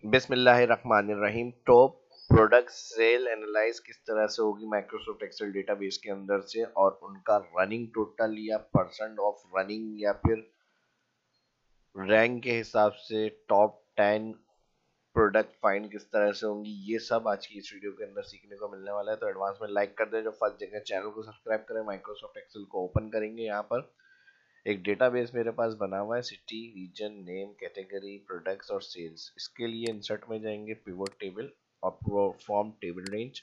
बिस्मिल्लाहिर्रहमानिर्रहीम। Top product cell analyse किस तरह से होगी माइक्रोसॉफ्ट एक्सेल डेटाबेस के अंदर से, और उनका रनिंग टोटल या परसेंट ऑफ रनिंग या फिर रैंक के हिसाब से टॉप 10 प्रोडक्ट फाइंड किस तरह से होंगी, ये सब आज की इस वीडियो के अंदर सीखने को मिलने वाला है। तो एडवांस में लाइक कर दें, जो फर्स्ट जगह चैनल को सब्सक्राइब करें। माइक्रोसॉफ्ट एक्सेल को ओपन करेंगे। यहाँ पर एक डेटाबेस मेरे पास बना हुआ है, city, region, name, category, products और सेल्स। इसके लिए इंसर्ट में जाएंगे, पिवोट टेबल और फॉर्म टेबल रेंज।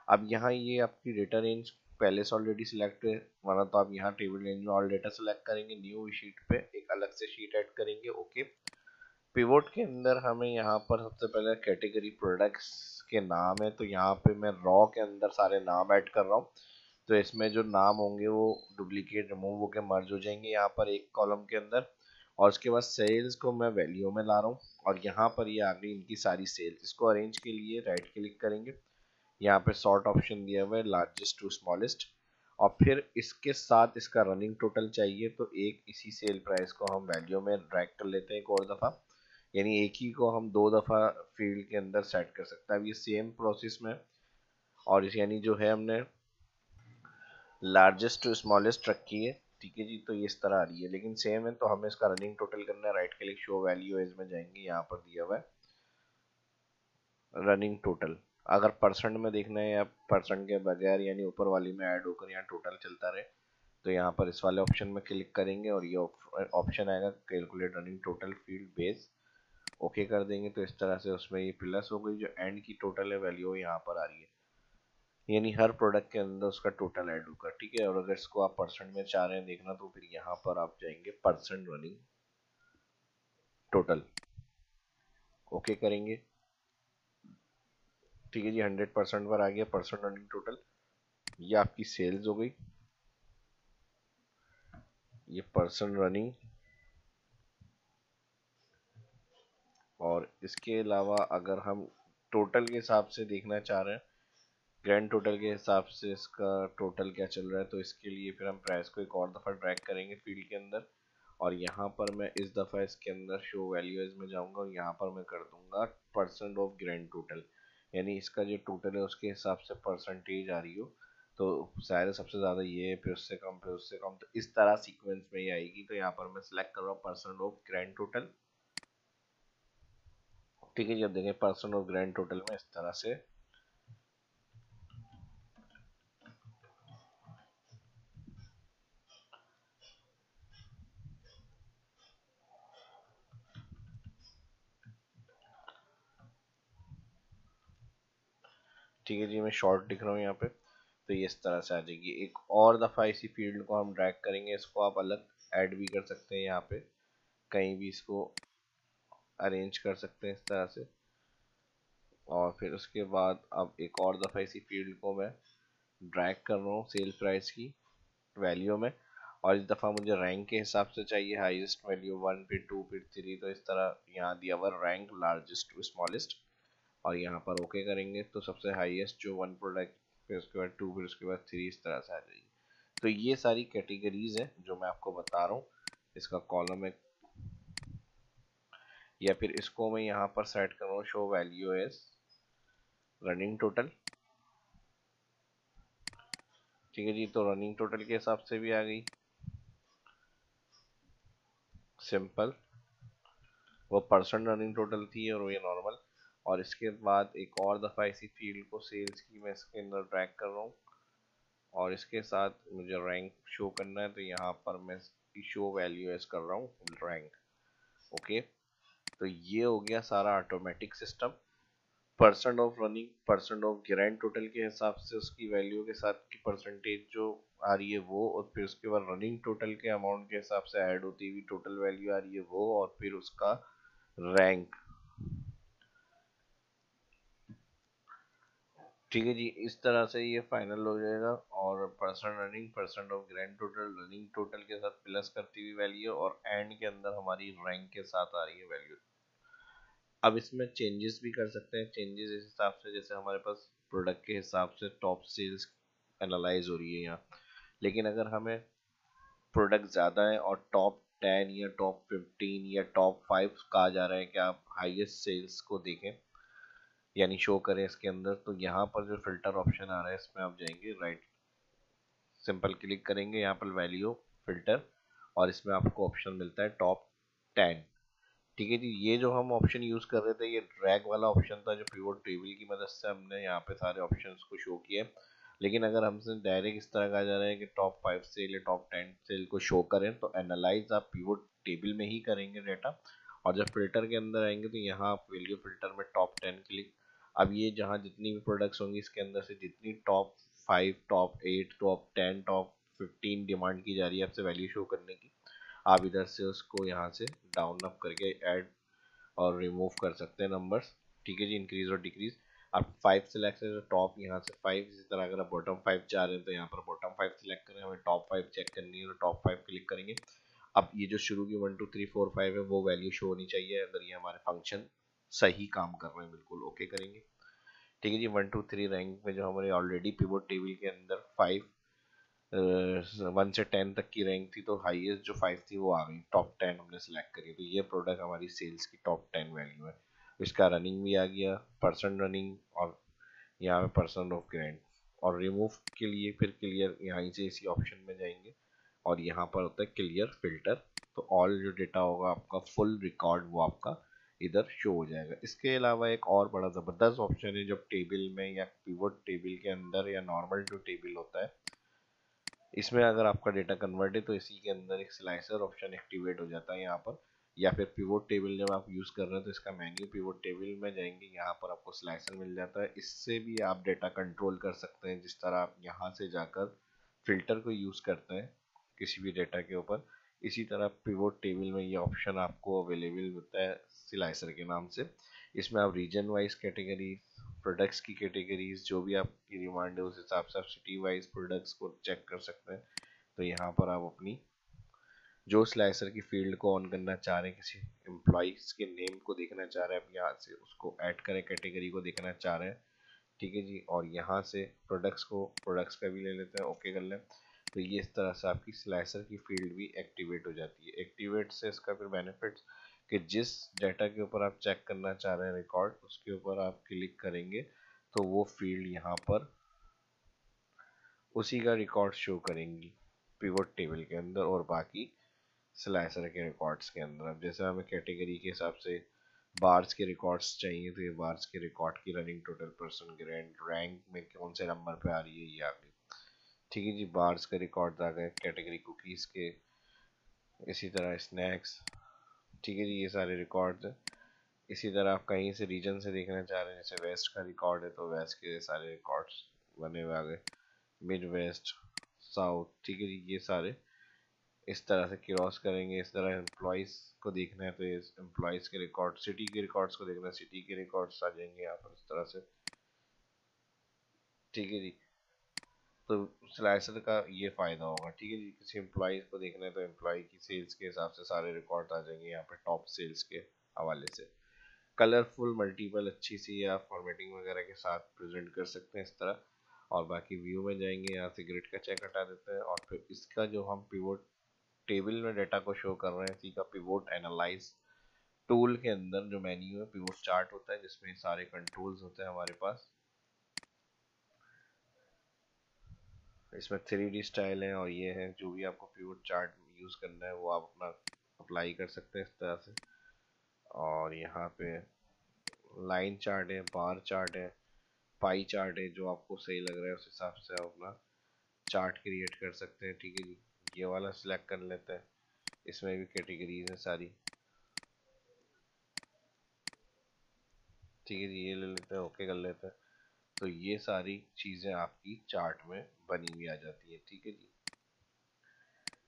अब यहाँ ये आपकी डेटा रेंज पहले से ऑलरेडी सिलेक्ट है, वरना तो आप यहाँ टेबल रेंज में ऑल डेटा सेलेक्ट करेंगे, न्यू शीट पे एक अलग से शीट ऐड करेंगे। ओके, पिवोट के अंदर हमें यहाँ पर सबसे पहले कैटेगरी प्रोडक्ट्स के नाम है, तो यहाँ पे मैं रॉ के अंदर सारे नाम ऐड कर रहा हूँ। तो इसमें जो नाम होंगे वो डुप्लीकेट रिमूव होकर मर्ज हो जाएंगे यहाँ पर एक कॉलम के अंदर। और उसके बाद सेल्स को मैं वैल्यू में ला रहा हूँ, और यहाँ पर ये आ गई इनकी सारी सेल्स। इसको अरेंज के लिए राइट क्लिक करेंगे, यहाँ पे सॉर्ट ऑप्शन दिया हुआ है, लार्जेस्ट टू स्मॉलेस्ट। और फिर इसके साथ इसका रनिंग टोटल चाहिए, तो एक इसी सेल प्राइस को हम वैल्यू में ड्रैग कर लेते हैं एक और दफ़ा। यानी एक ही को हम दो दफ़ा फील्ड के अंदर सेट कर सकते हैं। अब ये सेम प्रोसेस में, और इस यानी जो है हमने लार्जेस्ट टू स्मॉलेस्ट रखी है, ठीक है जी। तो ये इस तरह आ रही है, लेकिन सेम है, तो हमें इसका रनिंग टोटल करना है। Right click, show value as में जाएंगे, यहाँ पर दिया हुआ है रनिंग टोटल। अगर परसेंट में देखना है या परसेंट के बगैर, यानी ऊपर वाली में ऐड होकर यहाँ टोटल चलता रहे, तो यहाँ पर इस वाले ऑप्शन में क्लिक करेंगे और ये ऑप्शन आएगा calculate running total field base. Okay कर देंगे, तो इस तरह से उसमें ये प्लस हो गई। जो एंड की टोटल है वैल्यू यहाँ पर आ रही है, यानी हर प्रोडक्ट के अंदर उसका टोटल ऐड होगा, ठीक है। और अगर इसको आप परसेंट में चाह रहे हैं देखना, तो फिर यहाँ पर आप जाएंगे परसेंट रनिंग टोटल, ओके करेंगे, ठीक है जी। 100% पर आ गया परसेंट रनिंग टोटल। ये आपकी सेल्स हो गई, ये पर्सन रनिंग। और इसके अलावा अगर हम टोटल के हिसाब से देखना चाह रहे हैं, ग्रैंड टोटल के हिसाब से इसका टोटल क्या चल रहा है, तो इसके लिए फिर हम प्राइस को एक और दफ़ा ड्रैग करेंगे फील्ड के अंदर। और यहाँ पर मैं इस दफ़ा इसके अंदर शो वैल्यूज में जाऊँगा, और यहाँ पर मैं कर दूंगा परसेंट ऑफ ग्रैंड टोटल, यानी इसका जो टोटल है उसके हिसाब से परसेंटेज आ रही हो। तो शायद सबसे ज़्यादा ये, फिर उससे कम, फिर उससे कम, तो इस तरह सीक्वेंस में ये आएगी। तो यहाँ पर मैं सिलेक्ट कर रहा हूँ परसेंट ऑफ ग्रैंड टोटल, ठीक है जी। अब देखें परसेंट ऑफ ग्रैंड टोटल में इस तरह से, ठीक है जी। मैं शॉर्ट दिख रहा हूँ यहाँ पे, तो ये इस तरह से आ जाएगी। एक और दफ़ा इसी फील्ड को हम ड्रैग करेंगे, इसको आप अलग ऐड भी कर सकते हैं, यहाँ पे कहीं भी इसको अरेंज कर सकते हैं इस तरह से। और फिर उसके बाद अब एक और दफ़ा इसी फील्ड को मैं ड्रैग कर रहा हूँ सेल प्राइस की वैल्यू में। और इस दफ़ा मुझे रैंक के हिसाब से चाहिए, हाईएस्ट वैल्यू 1, फिर 2, फिर 3। तो इस तरह यहाँ दिया हुआ रैंक लार्जेस्ट टू स्मॉलेस्ट, और यहाँ पर ओके करेंगे, तो सबसे हाईएस्ट जो 1 प्रोडक्ट, फिर उसके बाद 2, फिर उसके बाद 3, इस तरह से आ जाएगी। तो ये सारी कैटेगरीज हैं जो मैं आपको बता रहा हूँ। इसका कॉलम है, या फिर इसको मैं यहाँ पर सेट कर रहा हूँ, show value as running total, ठीक है जी। तो रनिंग टोटल के हिसाब से भी आ गई, सिंपल। वो परसेंट रनिंग टोटल थी और ये नॉर्मल। और इसके बाद एक और दफ़ा इसी फील्ड को सेल्स की मैं इसके अंदर ड्रैग कर रहा हूँ, और इसके साथ मुझे रैंक शो करना है, तो यहाँ पर मैं शो वैल्यू एज कर रहा हूँ रैंक, ओके। तो ये हो गया सारा automatic system. Percent of running, percent of grand total के हिसाब से उसकी वैल्यू के साथ की परसेंटेज जो आ रही है वो, और फिर उसके बाद रनिंग टोटल के अमाउंट के हिसाब से ऐड होती हुई टोटल वैल्यू आ रही है वो, और फिर उसका रैंक, ठीक है जी। इस तरह से ये फाइनल हो जाएगा। और percent running, percent of grand total, running total के साथ प्लस करती हुई वैल्यू, और एंड के अंदर हमारी रैंक के साथ आ रही है वैल्यू। अब इसमें चेंजेस भी कर सकते हैं। चेंजेस इस हिसाब से, जैसे हमारे पास प्रोडक्ट के हिसाब से टॉप सेल्स एनालाइज हो रही है यहाँ, लेकिन अगर हमें प्रोडक्ट ज़्यादा है और टॉप 10 या टॉप 15 या टॉप 5 कहा जा रहा है कि आप हाईएस्ट सेल्स को देखें यानी शो करें इसके अंदर। तो यहाँ पर जो फिल्टर ऑप्शन आ रहा है इसमें आप जाएंगे, राइट सिंपल क्लिक करेंगे, यहाँ पर वैल्यू फिल्टर, और इसमें आपको ऑप्शन मिलता है टॉप 10। ठीक है जी, ये जो हम ऑप्शन यूज कर रहे थे ये ड्रैग वाला ऑप्शन था जो पिवोट टेबल की मदद से हमने यहाँ पे सारे ऑप्शंस को शो किए। लेकिन अगर हमसे डायरेक्ट इस तरह कहा जा रहा है कि टॉप 5 सेल या टॉप 10 सेल को शो करें तो एनालाइज आप पिवोट टेबल में ही करेंगे डाटा। और जब फिल्टर के अंदर आएंगे तो यहाँ आप वैल्यू फिल्टर में टॉप 10 क्लिक। अब ये जहाँ जितनी भी प्रोडक्ट्स होंगी इसके अंदर से जितनी top 5 top 8 top 10 top 15 demand की जा रही है आपसे वैल्यू शो करने की, आप इधर से उसको यहाँ से डाउन अप करके ऐड और रिमूव कर सकते हैं नंबर्स। ठीक है जी, इंक्रीज और डिक्रीज। आप 5 सिलेक्ट करें तो टॉप यहाँ से 5, इसी तरह अगर आप बॉटम 5 चाह रहे हैं तो यहाँ पर बॉटम 5 सिलेक्ट करें, हमें टॉप 5 चेक करनी है तो टॉप 5 क्लिक करेंगे। अब ये जो शुरू की 1 2 3 4 5 है वो वैल्यू शो होनी चाहिए अगर ये हमारे फंक्शन सही काम कर रहे हैं, बिल्कुल ओके करेंगे। ठीक है जी, 1 2 3 रैंक में जो हमारे ऑलरेडी पिवोट टेबल के अंदर 5 1 से 10 तक की रैंक थी तो हाईएस्ट जो 5 थी वो आ गई, टॉप 10 हमने सेलेक्ट करी, तो ये प्रोडक्ट हमारी सेल्स की टॉप 10 वैल्यू है। इसका रनिंग भी आ गया, परसेंट रनिंग, और यहाँ पे परसेंट ऑफ ग्रांट। और रिमूव के लिए फिर क्लियर यहाँ से इसी ऑप्शन में जाएंगे और यहाँ पर होता है क्लियर फिल्टर, तो ऑल जो डेटा होगा आपका फुल रिकॉर्ड वो आपका इधर शो हो जाएगा। इसके अलावा एक और बड़ा ज़बरदस्त ऑप्शन है जब टेबल में या पिवोट टेबल के अंदर या नॉर्मल जो टेबल होता है इसमें अगर आपका डेटा कन्वर्ट है तो इसी के अंदर एक स्लाइसर ऑप्शन एक्टिवेट हो जाता है यहाँ पर। या फिर पिवोट टेबल जब आप यूज़ कर रहे हैं तो इसका मेन्यू पिवोट टेबल में जाएंगे, यहाँ पर आपको स्लाइसर मिल जाता है, इससे भी आप डेटा कंट्रोल कर सकते हैं जिस तरह आप यहाँ से जाकर फिल्टर को यूज़ करते हैं किसी भी डेटा के ऊपर, इसी तरह पिवोट टेबल में ये ऑप्शन आपको अवेलेबल होता है स्लाइसर के नाम से। इसमें आप रीजन वाइज कैटेगरी, प्रोडक्ट्स की कैटेगरीज जो भी आपकी डिमांड है उस हिसाब से आप सिटी वाइज प्रोडक्ट्स को चेक कर सकते हैं। तो यहाँ पर आप अपनी जो स्लाइसर की फील्ड को ऑन करना चाह रहे हैं, किसी एम्प्लॉइज के नेम को देखना चाह रहे हैं, आप यहाँ से उसको ऐड करें, कैटेगरी को देखना चाह रहे हैं। ठीक है जी, और यहाँ से प्रोडक्ट्स को प्रोडक्ट्स का भी ले लेते हैं, ओके कर लें। तो ये इस तरह से आपकी स्लाइसर की फील्ड भी एक्टिवेट हो जाती है। एक्टिवेट से इसका फिर बेनिफिट्स कि जिस डाटा के ऊपर आप चेक करना चाह रहे हैं रिकॉर्ड, उसके ऊपर आप क्लिक करेंगे तो वो फील्ड यहाँ पर उसी का रिकॉर्ड शो करेंगी पिवोट टेबल के अंदर और बाकी स्लाइसर के रिकॉर्ड्स के अंदर। अब जैसे हमें कैटेगरी के हिसाब से बार्स के रिकॉर्ड्स चाहिए तो ये बार्स के रिकॉर्ड की running total person grand rank में कौन से नंबर पे आ रही है ये आ गई। ठीक है जी, बार्स के रिकॉर्ड्स आ गए, कैटेगरी कुकीज़ के, इसी तरह स्नैक्स। ठीक है जी, ये सारे रिकॉर्ड्स हैं। इसी तरह आप कहीं से रीजन से देखना चाह रहे हैं, जैसे वेस्ट का रिकॉर्ड है तो वेस्ट के सारे रिकॉर्ड्स बने हुए आ गए, मिड वेस्ट साउथ। ठीक है जी, ये सारे इस तरह से क्रॉस करेंगे। इस तरह एम्प्लॉयज़ को देखना है तो ये एम्प्लॉयज़ के रिकॉर्ड, सिटी के रिकॉर्ड्स को देखना है, सिटी के रिकॉर्ड्स आ जाएंगे यहाँ पर इस तरह से। ठीक है जी, तो स्लाइसर का ये फ़ायदा होगा। ठीक है जी, किसी एम्प्लॉयज़ को देखना है तो एम्प्लॉय की सेल्स के हिसाब से सारे रिकॉर्ड आ जाएंगे यहाँ पे टॉप सेल्स के हवाले से। कलरफुल मल्टीपल अच्छी सी आप फॉर्मेटिंग वगैरह के साथ प्रेजेंट कर सकते हैं इस तरह। और बाकी व्यू में जाएंगे, यहाँ से ग्रिड का चेक हटा देते हैं और फिर इसका जो हम पिवोट टेबल में डाटा को शो कर रहे हैं इसी का पिवोट एनालाइज टूल के अंदर जो मेन्यू है पिवोट चार्ट होता है जिसमें सारे कंट्रोल्स होते हैं हमारे पास। इसमें 3D स्टाइल है और ये है जो भी आपको पिवोट चार्ट यूज़ करना है वो आप अपना अप्लाई कर सकते हैं इस तरह से। और यहाँ पे लाइन चार्ट है, बार चार्ट है, पाई चार्ट है, जो आपको सही लग रहा है उस हिसाब से आप अपना चार्ट क्रिएट कर सकते हैं। ठीक है जी, ये वाला सिलेक्ट कर लेते हैं, इसमें भी कैटेगरीज हैं सारी। ठीक है जी, ये ले लेते हैं, ओके कर लेते हैं। तो ये सारी चीज़ें आपकी चार्ट में बनी हुई आ जाती है। ठीक है जी,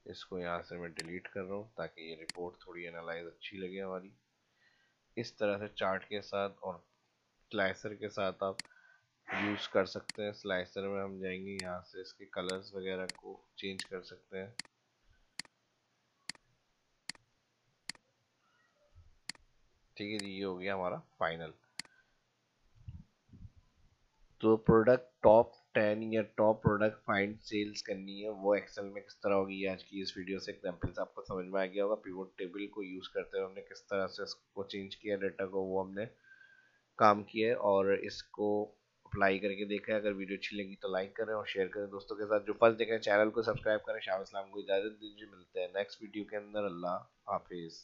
इसको यहाँ से मैं डिलीट कर रहा हूँ ताकि ये रिपोर्ट थोड़ी एनालाइज अच्छी लगे हमारी। इस तरह से चार्ट के साथ और स्लाइसर के साथ आप यूज़ कर सकते हैं। स्लाइसर में हम जाएंगे, यहाँ से इसके कलर्स वगैरह को चेंज कर सकते हैं। ठीक है जी, ये हो गया हमारा फाइनल। तो प्रोडक्ट टॉप 10 या टॉप प्रोडक्ट फाइंड सेल्स करनी है वो एक्सेल में किस तरह होगी, आज की इस वीडियो से एग्जांपल से आपको समझ में आ गया होगा। पिवोट टेबल को यूज़ करते हुए हमने किस तरह से इसको चेंज किया डाटा को, वो हमने काम किया है और इसको अप्लाई करके देखा है। अगर वीडियो अच्छी लगी तो लाइक करें और शेयर करें दोस्तों के साथ। जो फर्स्ट देखें चैनल को सब्सक्राइब करें। शाह इस्लाम को इजाज़त दीजिए, मिलते हैं नेक्स्ट वीडियो के अंदर। अल्लाह हाफिज़।